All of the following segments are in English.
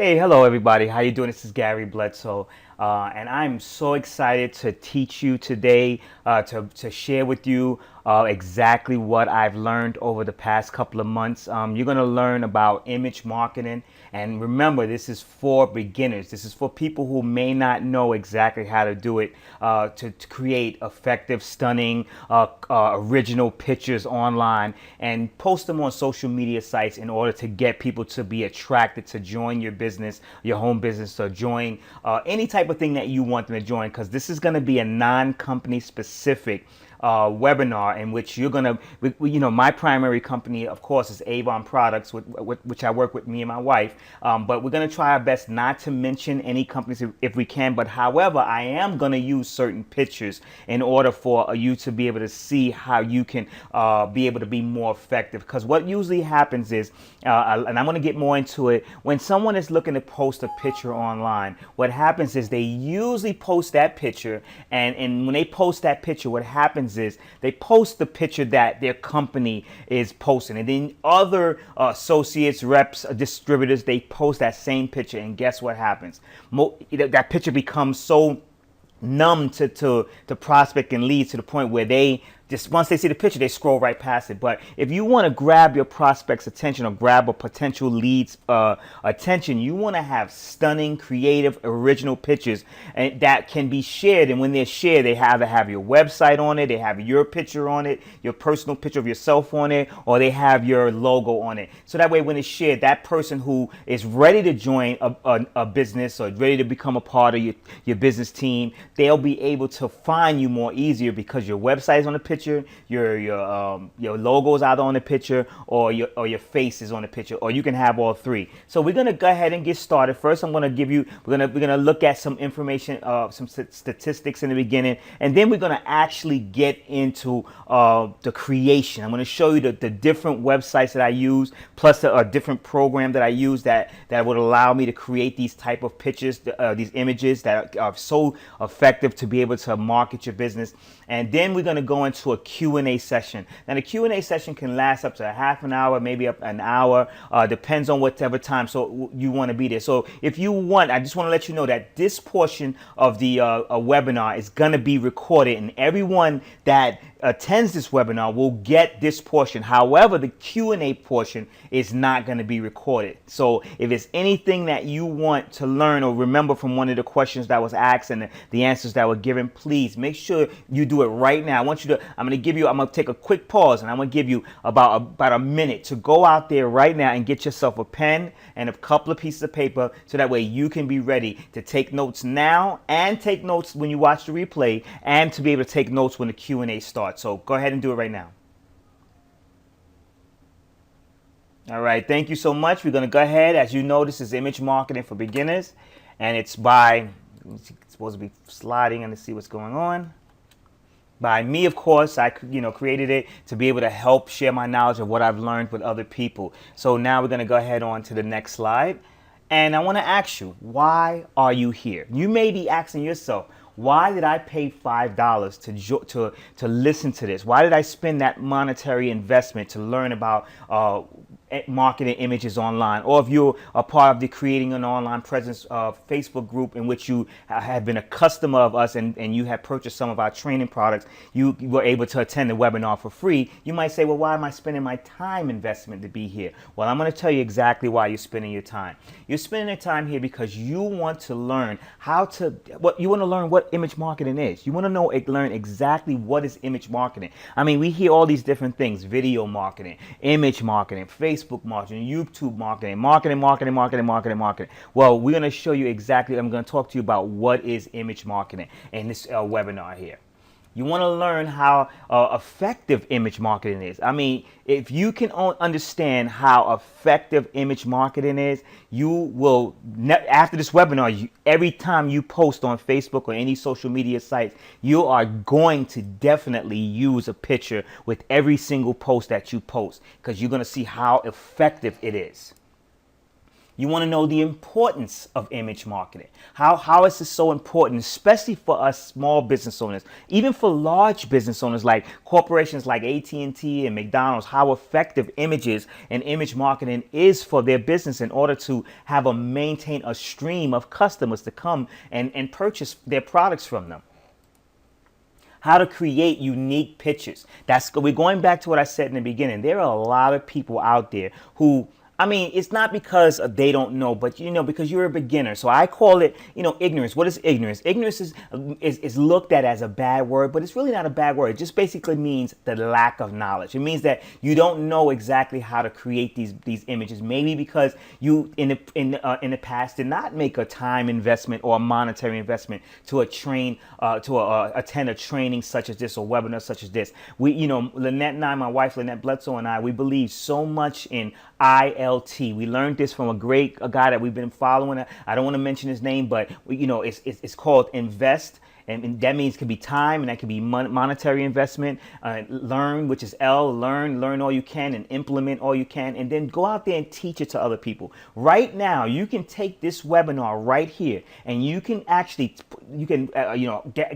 Hey, hello everybody. How you doing? This is Gary Bledsoe, and I'm so excited to teach you today, to share with you exactly what I've learned over the past couple of months. You're going to learn about image marketing, and remember, this is for beginners. This is for people who may not know exactly how to do it, to create effective, stunning, original pictures online and post them on social media sites in order to get people to be attracted to join your business, your home business, or join any type of thing that you want them to join, because this is going to be a non-company specific webinar in which you're gonna, my primary company, of course, is Avon Products, which I work with, me and my wife. But we're gonna try our best not to mention any companies if we can. But however, I am gonna use certain pictures in order for you to be able to see how you can be able to be more effective. Because what usually happens is, and I'm gonna get more into it, when someone is looking to post a picture online, what happens is they usually post that picture, and when they post that picture, what happens is they post the picture that their company is posting, and then other associates, reps, distributors, they post that same picture, and guess what happens? That picture becomes so numb to prospect and leads to the point where they just, once they see the picture, they scroll right past it. But if you want to grab your prospect's attention or grab a potential lead's attention, you want to have stunning, creative, original pictures and that can be shared. And when they're shared, they either have your website on it, they have your picture on it, your personal picture of yourself on it, or they have your logo on it. So that way, when it's shared, that person who is ready to join a business or ready to become a part of your business team, they'll be able to find you more easier because your website is on the picture, your logo is either on the picture or your face is on the picture, or you can have all three. So we're gonna go ahead and get started. First, we're gonna look at some information, some statistics in the beginning, and then we're gonna actually get into the creation. I'm gonna show you the different websites that I use, plus a different program that I use that would allow me to create these type of pictures, these images that are so effective to be able to market your business. And then we're going to go into a Q&A session. Now, the Q&A session can last up to a half an hour, maybe up an hour, depends on whatever time so you want to be there. So if you want, I just want to let you know that this portion of the webinar is going to be recorded, and everyone that attends this webinar will get this portion. However, the Q&A portion is not going to be recorded. So if it's anything that you want to learn or remember from one of the questions that was asked and the answers that were given, please make sure you do it right now. I'm going to take a quick pause, and I'm going to give you about a minute to go out there right now and get yourself a pen and a couple of pieces of paper, so that way you can be ready to take notes now and take notes when you watch the replay, and to be able to take notes when the Q&A starts. So go ahead and do it right now. All right, thank you so much. We're going to go ahead. As you know, this is Image Marketing for Beginners, and it's it's supposed to be sliding and to see what's going on. By me, of course. I created it to be able to help share my knowledge of what I've learned with other people. So now we're going to go ahead on to the next slide. And I want to ask you, why are you here? You may be asking yourself, why did I pay $5 to listen to this? Why did I spend that monetary investment to learn about marketing images online? Or if you're a part of the Creating an Online Presence Facebook group, in which you have been a customer of us and you have purchased some of our training products, you were able to attend the webinar for free. You might say, well, why am I spending my time investment to be here? Well, I'm going to tell you exactly why you're spending your time. You're spending your time here because you want to learn what image marketing is. You want to learn exactly what is image marketing. I mean, we hear all these different things: video marketing, image marketing, Facebook marketing, YouTube marketing. Well, we're going to show you exactly. I'm going to talk to you about what is image marketing in this webinar here. You want to learn how effective image marketing is. I mean, if you can understand how effective image marketing is, you will, after this webinar, every time you post on Facebook or any social media sites, you are going to definitely use a picture with every single post that you post, because you're going to see how effective it is. You want to know the importance of image marketing. How is this so important, especially for us small business owners, even for large business owners like corporations like AT&T and McDonald's, how effective images and image marketing is for their business in order to maintain a stream of customers to come and purchase their products from them. How to create unique pictures. We're going back to what I said in the beginning. There are a lot of people out there who, I mean, it's not because they don't know, but because you're a beginner. So I call it, ignorance. What is ignorance? Ignorance is looked at as a bad word, but it's really not a bad word. It just basically means the lack of knowledge. It means that you don't know exactly how to create these images. Maybe because you in the past did not make a time investment or a monetary investment to attend a training such as this or webinar such as this. Lynette and I, my wife Lynette Bledsoe and I, we believe so much in ILT. We learned this from a guy that we've been following. I don't want to mention his name, but it's called Invest. And that means it could be time, and that could be monetary investment. Learn, which is L, learn all you can and implement all you can, and then go out there and teach it to other people. Right now, you can take this webinar right here, and you can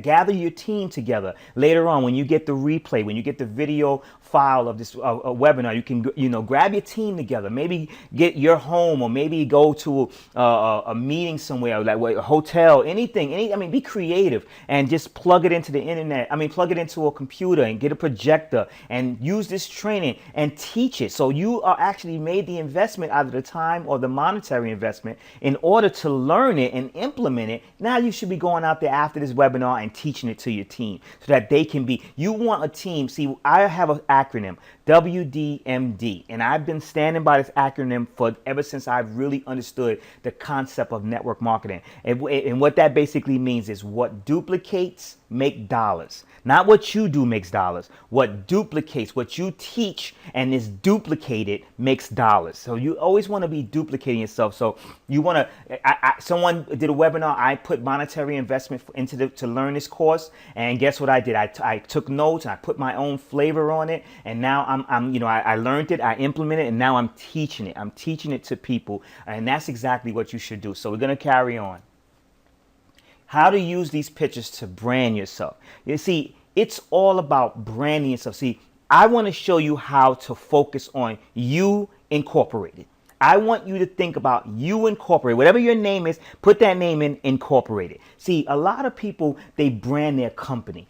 gather your team together later on when you get the replay, when you get the video file of this webinar. You can grab your team together, maybe get your home, or maybe go to a meeting somewhere, like a hotel, anything. Be creative and just plug it into the internet. Plug it into a computer and get a projector and use this training and teach it. So you are actually made the investment, either the time or the monetary investment, in order to learn it and implement it. Now you should be going out there after this webinar and teaching it to your team so that they can be. You want a team. See, I have an acronym, WDMD, and I've been standing by this acronym ever since I've really understood the concept of network marketing. And what that basically means is what duplicates make dollars. Not what you do makes dollars. What duplicates, what you teach and is duplicated makes dollars. So you always want to be duplicating yourself. So you want to, someone did a webinar, I put monetary investment to learn this course, and guess what I did? I took notes and I put my own flavor on it, and now I learned it, I implemented it, and now I'm teaching it. I'm teaching it to people, and that's exactly what you should do. So we're going to carry on. How to use these pictures to brand yourself. You see, it's all about branding yourself. See, I want to show you how to focus on you incorporated. I want you to think about you incorporated. Whatever your name is, put that name in incorporated. See, a lot of people, they brand their company.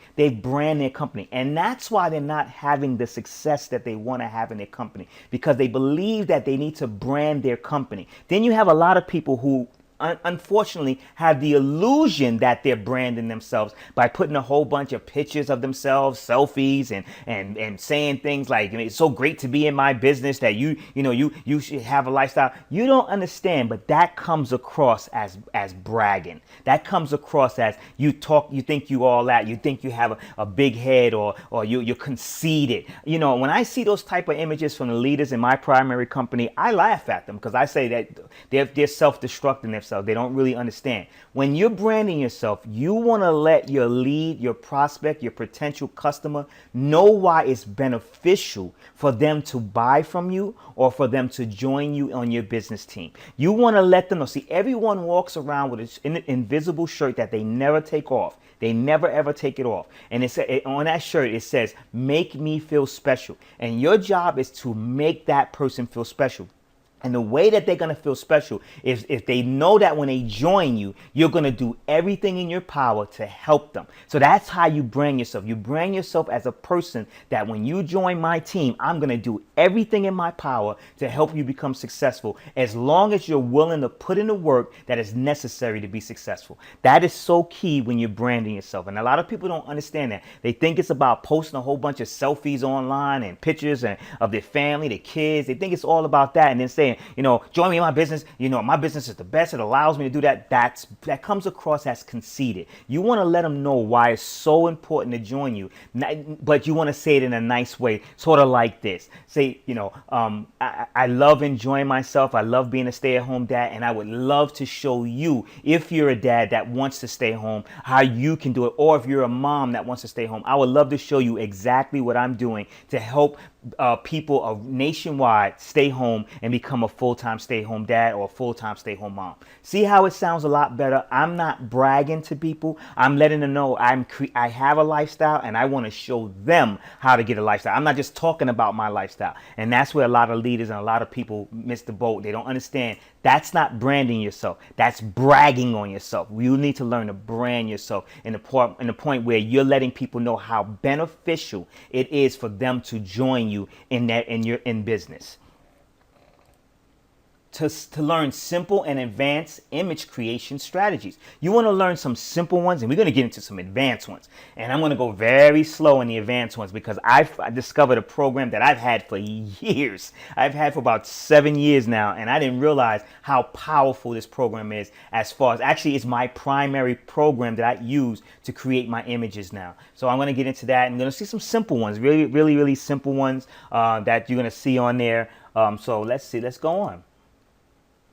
And that's why they're not having the success that they want to have in their company, because they believe that they need to brand their company. Then you have a lot of people who unfortunately have the illusion that they're branding themselves by putting a whole bunch of pictures of themselves, selfies, and saying things like, it's so great to be in my business that you should have a lifestyle. You don't understand, but that comes across as bragging. That comes across as you think you all that, you think you have a big head, or you're conceited. When I see those type of images from the leaders in my primary company, I laugh at them, because I say that they're self-destructing themselves. They don't really understand. When you're branding yourself, you want to let your lead, your prospect, your potential customer know why it's beneficial for them to buy from you or for them to join you on your business team. You want to let them know. See, everyone walks around with an invisible shirt that they never take off. They never ever take it off. And on that shirt, it says, "Make me feel special." And your job is to make that person feel special. And the way that they're going to feel special is if they know that when they join you, you're going to do everything in your power to help them. So that's how you brand yourself. You brand yourself as a person that when you join my team, I'm going to do everything in my power to help you become successful, as long as you're willing to put in the work that is necessary to be successful. That is so key when you're branding yourself. And a lot of people don't understand that. They think it's about posting a whole bunch of selfies online and pictures of their family, their kids. They think it's all about that, and then saying, join me in my business. My business is the best. It allows me to do that. That comes across as conceited. You want to let them know why it's so important to join you, but you want to say it in a nice way, sort of like this. Say, I love enjoying myself. I love being a stay-at-home dad, and I would love to show you, if you're a dad that wants to stay home, how you can do it. Or if you're a mom that wants to stay home, I would love to show you exactly what I'm doing to help people nationwide stay home and become a full-time stay-home dad or a full-time stay-home mom. See how it sounds a lot better? I'm not bragging to people. I'm letting them know I have a lifestyle and I want to show them how to get a lifestyle. I'm not just talking about my lifestyle. And that's where a lot of leaders and a lot of people miss the boat. They don't understand. That's not branding yourself. That's bragging on yourself. You need to learn to brand yourself in the point where you're letting people know how beneficial it is for them to join you in business. To learn simple and advanced image creation strategies. You want to learn some simple ones, and we're going to get into some advanced ones. And I'm going to go very slow in the advanced ones because I discovered a program that I've had for years. I've had for about 7 years now, and I didn't realize how powerful this program is. As far as actually, it's my primary program that I use to create my images now. So I'm going to get into that. I'm going to see some simple ones, really simple ones that you're going to see on there. So let's see. Let's go on.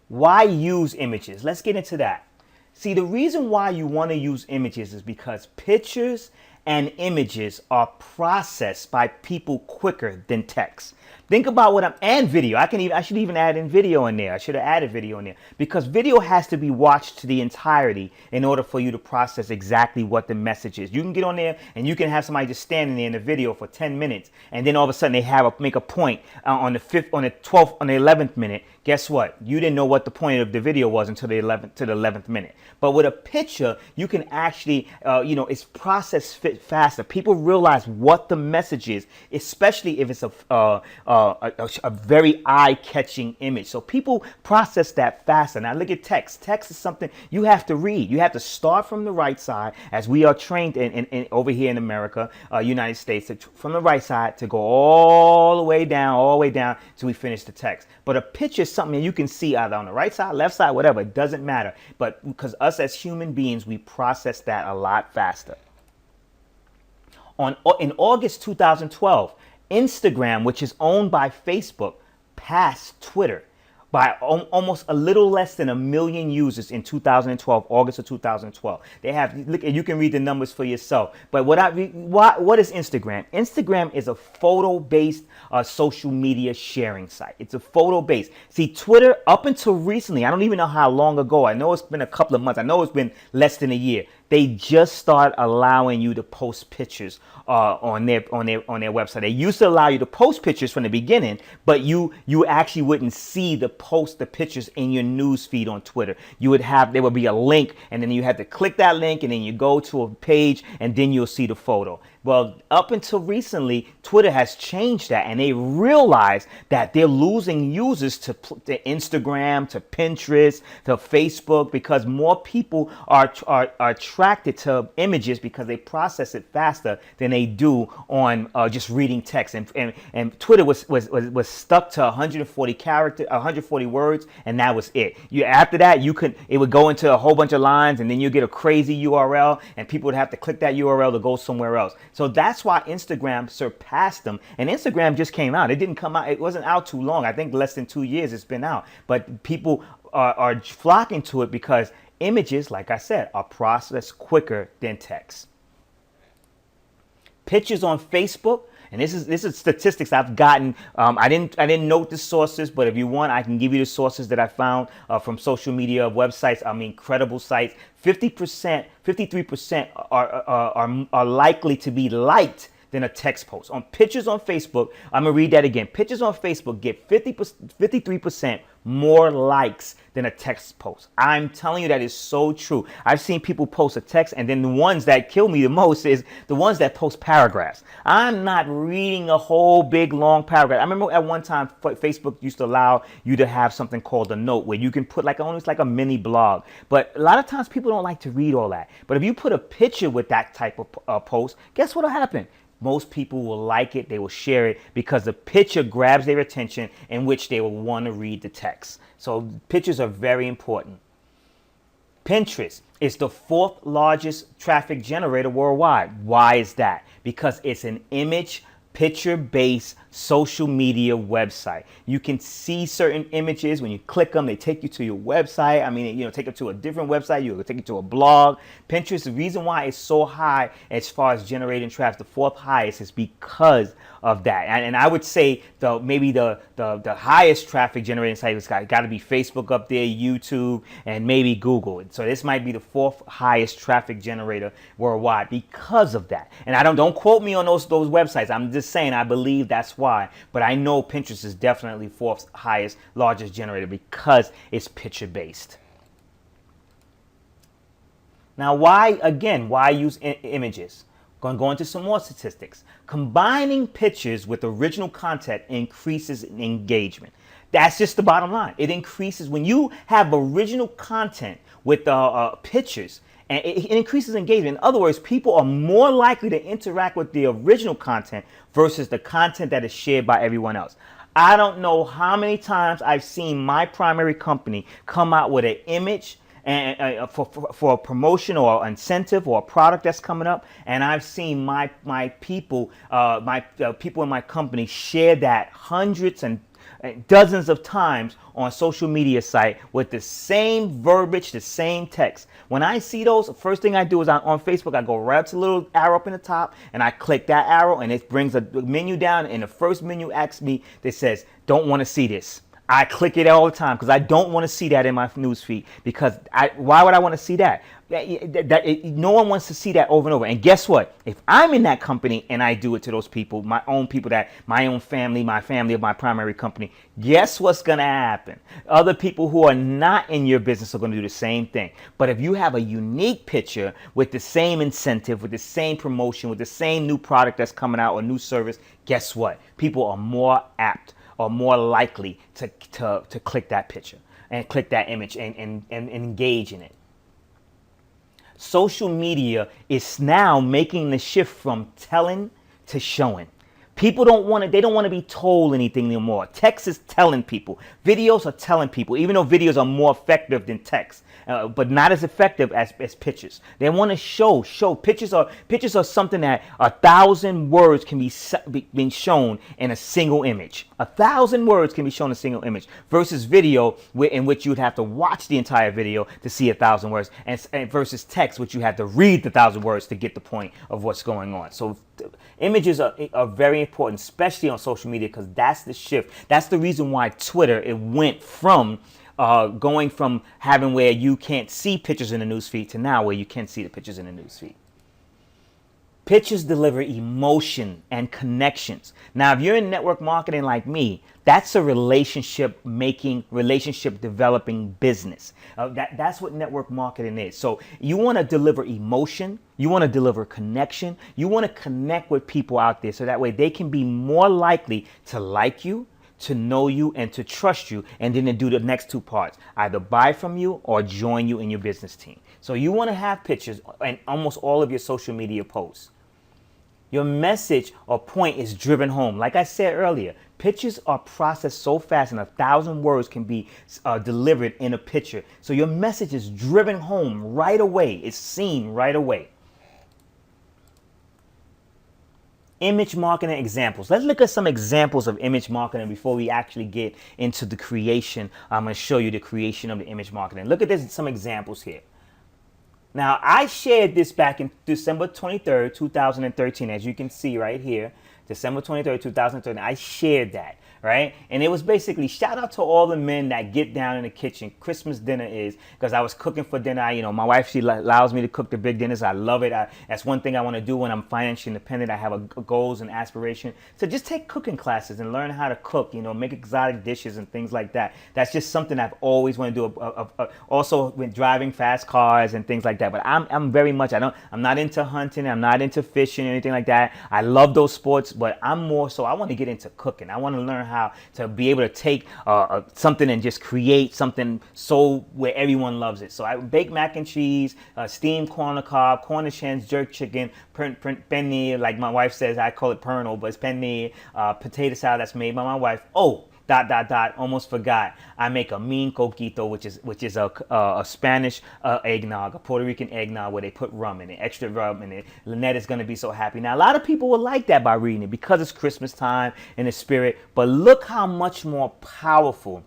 Why use images? Let's get into that. See, the reason why you want to use images is because pictures and images are processed by people quicker than text. Think about and video. I should even add in video in there. I should have added video in there because video has to be watched to the entirety in order for you to process exactly what the message is. You can get on there and you can have somebody just standing there in the video for 10 minutes and then all of a sudden they make a point on the 12th, on the 11th minute. Guess what? You didn't know what the point of the video was until the 11th minute. But with a picture, you can actually, it's processed faster. People realize what the message is, especially if it's a very eye-catching image. So people process that faster. Now look at text. Text is something you have to read. You have to start from the right side, as we are trained in over here in America, United States, from the right side to go all the way down till we finish the text. But a picture is something that you can see either on the right side, left side, whatever. It doesn't matter. But because us as human beings, we process that a lot faster. In August 2012, Instagram, which is owned by Facebook, passed Twitter by almost a little less than 1 million users in 2012, August of 2012. You can read the numbers for yourself. But what is Instagram? Instagram is a photo-based social media sharing site. It's a photo-based. See, Twitter, up until recently, I don't even know how long ago. I know it's been a couple of months. I know it's been less than a year. They just start allowing you to post pictures on their website. They used to allow you to post pictures from the beginning, but you actually wouldn't see the pictures in your news feed on Twitter. There would be a link, and then you had to click that link, and then you go to a page, and then you'll see the photo. Well, up until recently, Twitter has changed that, and they realize that they're losing users to Instagram, to Pinterest, to Facebook, because more people are attracted to images because they process it faster than they do on just reading text. And Twitter was stuck to 140 words, and that was it. After that, it would go into a whole bunch of lines, and then you get a crazy URL, and people would have to click that URL to go somewhere else. So that's why Instagram surpassed them. And Instagram just came out. It didn't come out. It wasn't out too long. I think less than 2 years it's been out. But people are flocking to it because images, like I said, are processed quicker than text. Pictures on Facebook. And this is statistics I've gotten. I didn't note the sources, but if you want, I can give you the sources that I found from social media websites. Credible sites. 53% are likely to be liked than a text post. On pictures on Facebook, I'm going to read that again. Pictures on Facebook get 53% more likes than a text post. I'm telling you that is so true. I've seen people post a text, and then the ones that kill me the most is the ones that post paragraphs. I'm not reading a whole big long paragraph. I remember at one time Facebook used to allow you to have something called a note where you can put almost like a mini blog. But a lot of times people don't like to read all that. But if you put a picture with that type of post, guess what will happen? Most people will like it, they will share it because the picture grabs their attention, in which they will want to read the text. So pictures are very important. Pinterest is the 4th largest traffic generator worldwide. Why is that? Because it's an picture-based social media website. You can see certain images. When you click them, they take you to your website. I mean, take you to a different website. You'll take you to a blog. Pinterest, the reason why it's so high as far as generating traffic, the fourth highest, is because of that. And I would say maybe the highest traffic generating site has got to be Facebook up there, YouTube, and maybe Google. So this might be the fourth highest traffic generator worldwide because of that. And don't quote me on those websites. I'm just saying I believe that's why. But I know Pinterest is definitely fourth highest, largest generator because it's picture based. Now, why use images? Going to go into some more statistics. Combining pictures with original content increases engagement. That's just the bottom line. It increases when you have original content with pictures, and it increases engagement. In other words, people are more likely to interact with the original content versus the content that is shared by everyone else. I don't know how many times I've seen my primary company come out with an image and for a promotion or incentive or a product that's coming up, and I've seen my people people in my company share that hundreds and dozens of times on social media site with the same verbiage, the same text. When I see those, the first thing I do is on Facebook, I go right up to the little arrow up in the top and I click that arrow, and it brings a menu down, and the first menu asks me that says, "Don't want to see this." I click it all the time because I don't want to see that in my newsfeed. Because why would I want to see that? No one wants to see that over and over. And guess what? If I'm in that company and I do it to those people, my own family, my family of my primary company, guess what's going to happen? Other people who are not in your business are going to do the same thing. But if you have a unique picture with the same incentive, with the same promotion, with the same new product that's coming out or new service, guess what? People are more apt or more likely to click that picture and click that image and engage in it. Social media is now making the shift from telling to showing. People don't want to be told anything anymore. Text is telling people. Videos are telling people, even though videos are more effective than text, but not as effective as pictures. They want to show. Pictures are something that 1,000 words can be shown in a single image. 1,000 words can be shown in a single image versus video in which you would have to watch the entire video to see 1,000 words, and versus text, which you have to read the 1,000 words to get the point of what's going on. So images are very important, especially on social media, because that's the shift. That's the reason why Twitter, it went from going from having where you can't see pictures in the newsfeed to now where you can see the pictures in the newsfeed. Pictures deliver emotion and connections. Now, if you're in network marketing like me, that's a relationship developing business. That's what network marketing is. So you want to deliver emotion. You want to deliver connection. You want to connect with people out there so that way they can be more likely to like you, to know you, and to trust you, and then to do the next two parts, either buy from you or join you in your business team. So you want to have pictures in almost all of your social media posts. Your message or point is driven home. Like I said earlier, pictures are processed so fast, and 1,000 words can be delivered in a picture. So your message is driven home right away. It's seen right away. Image marketing examples. Let's look at some examples of image marketing before we actually get into the creation. I'm going to show you the creation of the image marketing. Look at some examples here. Now, I shared this back in December 23rd, 2013, as you can see right here. December 23rd, 2013, I shared that, right? And it was basically shout out to all the men that get down in the kitchen. Christmas dinner is, because I was cooking for dinner. My wife, she allows me to cook the big dinners. I love it. That's one thing I want to do when I'm financially independent. I have goals and aspiration. So just take cooking classes and learn how to cook, make exotic dishes and things like that. That's just something I've always wanted to do. Also, when driving fast cars and things like that. But I'm very much, I'm not into hunting. I'm not into fishing or anything like that. I love those sports, but I'm more so, I want to get into cooking. I want to learn how to be able to take something and just create something so where everyone loves it. So I bake mac and cheese, steamed corn on the cob, cornichons, jerk chicken, penne, like my wife says, I call it pernil, but it's penne, potato salad that's made by my wife. Oh, dot dot dot. Almost forgot. I make a mean coquito, which is a Spanish eggnog, a Puerto Rican eggnog where they put rum in it, extra rum in it. Lynette is gonna be so happy. Now a lot of people will like that by reading it because it's Christmas time in the spirit. But look how much more powerful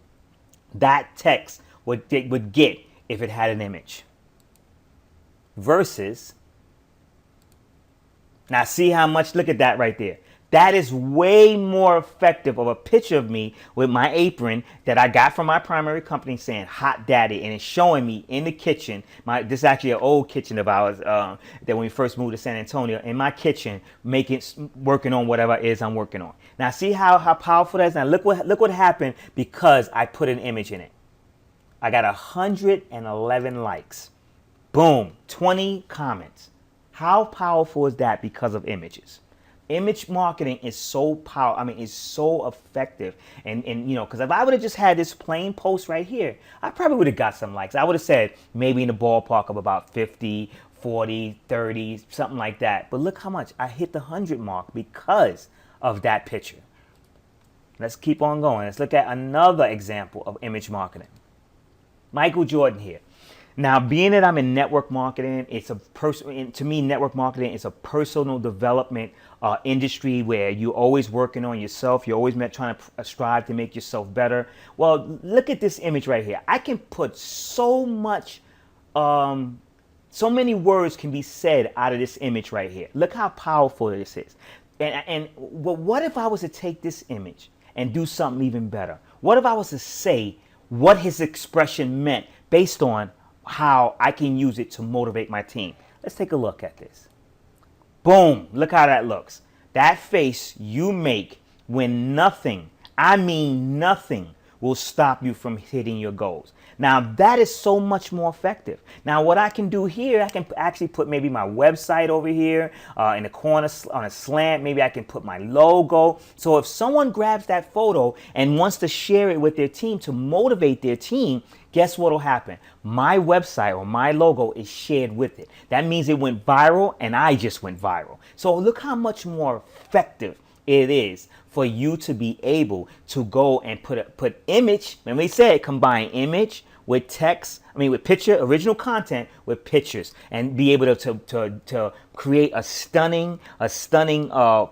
that text would get if it had an image. Versus, now see how much, look at that right there. That is way more effective of a picture of me with my apron that I got from my primary company saying Hot Daddy, and it's showing me in the kitchen. This is actually an old kitchen of ours that when we first moved to San Antonio, in my kitchen, working on whatever it is I'm working on. Now see how powerful that is? Now look what happened because I put an image in it. I got 111 likes. Boom, 20 comments. How powerful is that because of images? Image marketing is so powerful. I mean, it's so effective. And you know, because if I would have just had this plain post right here, I probably would have got some likes. I would have said maybe in the ballpark of about 50, 40, 30, something like that. But look how much I hit the 100 mark because of that picture. Let's keep on going. Let's look at another example of image marketing. Michael Jordan here. Now, being that I'm in network marketing, to me, network marketing is a personal development industry where you're always working on yourself. You're always trying to strive to make yourself better. Well, look at this image right here. I can put so many words can be said out of this image right here. Look how powerful this is. And what if I was to take this image and do something even better? What if I was to say what his expression meant based on how I can use it to motivate my team? Let's take a look at this. Boom, look how that looks. That face you make when nothing, I mean nothing, will stop you from hitting your goals. Now that is so much more effective. Now what I can do here, I can actually put maybe my website over here in the corner on a slant. Maybe I can put my logo. So if someone grabs that photo and wants to share it with their team to motivate their team, guess what will happen? My website or my logo is shared with it. That means it went viral and I just went viral. So look how much more effective it is for you to be able to go and put image. When we said combine image with text, with picture, original content with pictures, and be able to create a stunning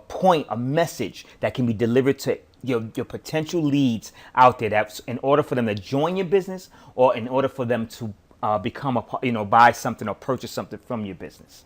point, a message that can be delivered to your potential leads out there. That's in order for them to join your business, or in order for them to become buy something or purchase something from your business.